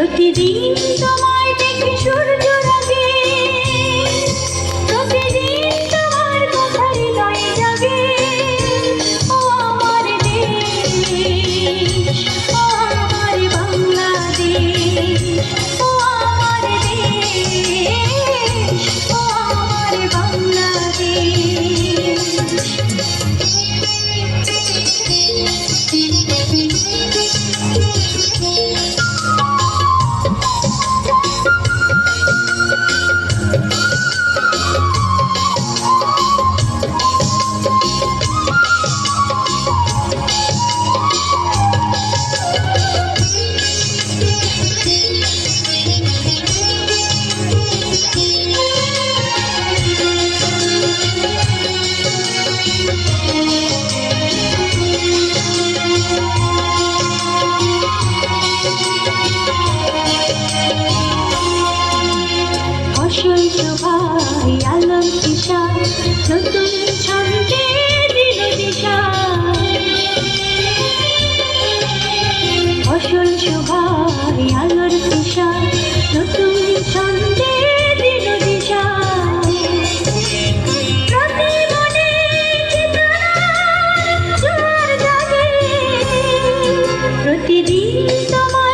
প্রতিদিন তোমায় দেখি সূর্য রাগে, প্রতিদিন তোমার কথা হৃদয়ে জাগে। ও আমার দেশ, ও আমার বাংলাদেশ, ও আমার দেশ, ও আমার বাংলাদেশ। সবাই আলোর দিশা, নতুন ছন্দে দিল দিশা। ফসল সবাই আলোর দিশা, নতুন ছন্দে দিল দিশা। প্রতি মনে চেতনার জোয়ার জাগে, প্রতিদিন তোমার